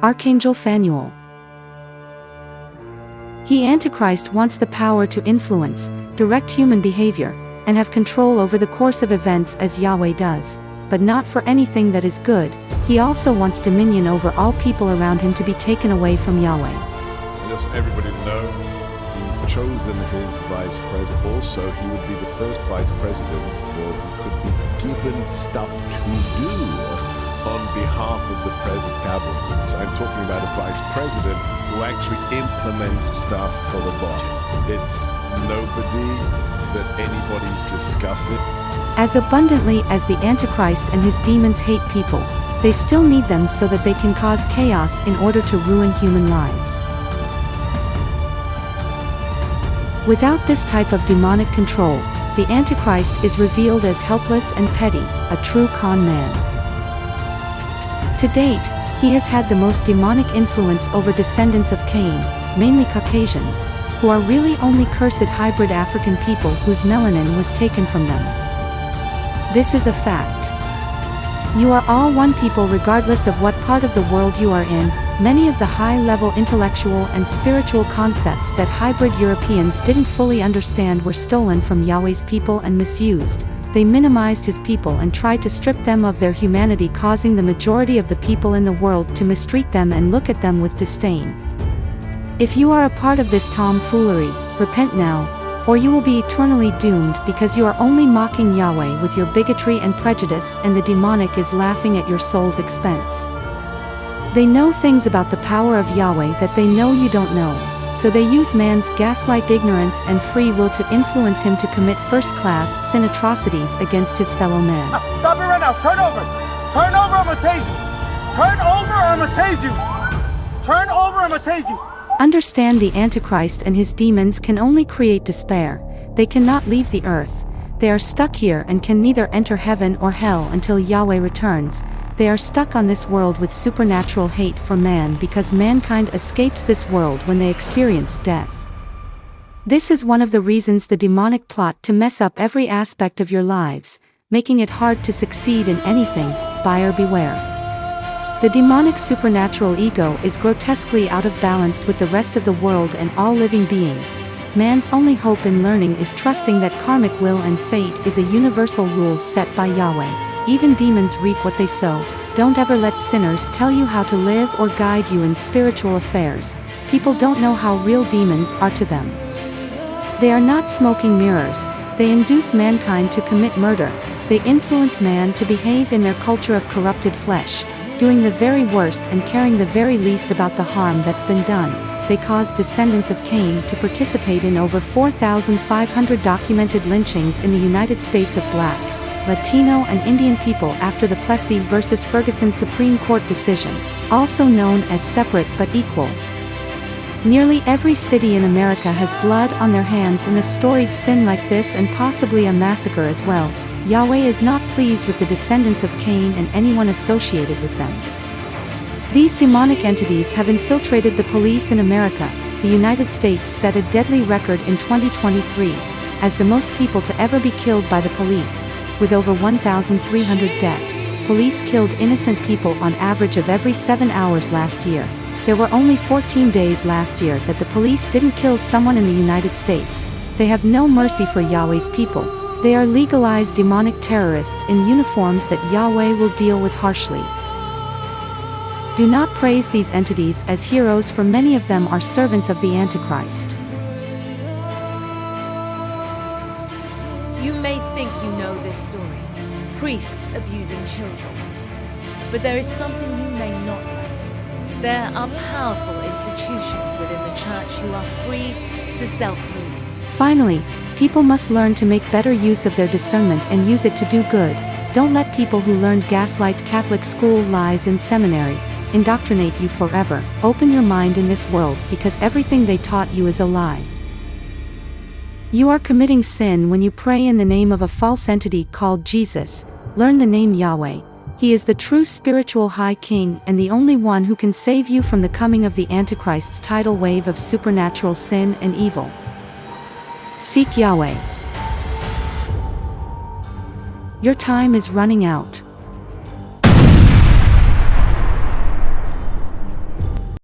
Archangel Phanuel. Antichrist wants the power to influence, direct human behavior, and have control over the course of events as Yahweh does, but not for anything that is good. He also wants dominion over all people around him to be taken away from Yahweh. And just for everybody to know, he's chosen his vice president. Also, he would be the first vice president who could be given stuff to do on behalf of the present cabinet. So I'm talking about a vice president who actually implements stuff for the body. It's nobody that anybody's discussing. As abundantly as the Antichrist and his demons hate people, they still need them so that they can cause chaos in order to ruin human lives. Without this type of demonic control, the Antichrist is revealed as helpless and petty, a true con man. To date, he has had the most demonic influence over descendants of Cain, mainly Caucasians, who are really only cursed hybrid African people whose melanin was taken from them. This is a fact. You are all one people regardless of what part of the world you are in. Many of the high-level intellectual and spiritual concepts that hybrid Europeans didn't fully understand were stolen from Yahweh's people and misused. They minimized his people and tried to strip them of their humanity, causing the majority of the people in the world to mistreat them and look at them with disdain. If you are a part of this tomfoolery, repent now, or you will be eternally doomed, because you are only mocking Yahweh with your bigotry and prejudice, and the demonic is laughing at your soul's expense. They know things about the power of Yahweh that they know you don't know, so they use man's gaslight ignorance and free will to influence him to commit first-class sin atrocities against his fellow man. Stop it right now! Turn over! Turn over, I'm gonna tase you! Turn over, I'm gonna tase you! Turn over, I'm gonna tase you! Understand, the Antichrist and his demons can only create despair. They cannot leave the earth. They are stuck here and can neither enter heaven or hell until Yahweh returns. They are stuck on this world with supernatural hate for man because mankind escapes this world when they experience death. This is one of the reasons the demonic plot to mess up every aspect of your lives, making it hard to succeed in anything. Buyer beware. The demonic supernatural ego is grotesquely out of balance with the rest of the world and all living beings. Man's only hope in learning is trusting that karmic will and fate is a universal rule set by Yahweh. Even demons reap what they sow. Don't ever let sinners tell you how to live or guide you in spiritual affairs. People don't know how real demons are to them. They are not smoking mirrors. They induce mankind to commit murder. They influence man to behave in their culture of corrupted flesh, doing the very worst and caring the very least about the harm that's been done. They caused descendants of Cain to participate in over 4,500 documented lynchings in the United States of Black, Latino and Indian people after the Plessy versus Ferguson Supreme Court decision, also known as separate but equal. Nearly every city in America has blood on their hands in a storied sin like this, and possibly a massacre as well. Yahweh is not pleased with the descendants of Cain and anyone associated with them. These demonic entities have infiltrated the police in America. The United States set a deadly record in 2023 as the most people to ever be killed by the police, with over 1,300 deaths. Police killed innocent people on average of every 7 hours last year. There were only 14 days last year that the police didn't kill someone in the United States. They have no mercy for Yahweh's people. They are legalized demonic terrorists in uniforms that Yahweh will deal with harshly. Do not praise these entities as heroes, for many of them are servants of the Antichrist. You may think you know this story, priests abusing children. But there is something you may not know. There are powerful institutions within the church who are free to self-police. Finally, people must learn to make better use of their discernment and use it to do good. Don't let people who learned gaslight Catholic school lies in seminary indoctrinate you forever. Open your mind in this world, because everything they taught you is a lie. You are committing sin when you pray in the name of a false entity called Jesus. Learn the name Yahweh. He is the true spiritual high king and the only one who can save you from the coming of the Antichrist's tidal wave of supernatural sin and evil. Seek Yahweh. Your time is running out.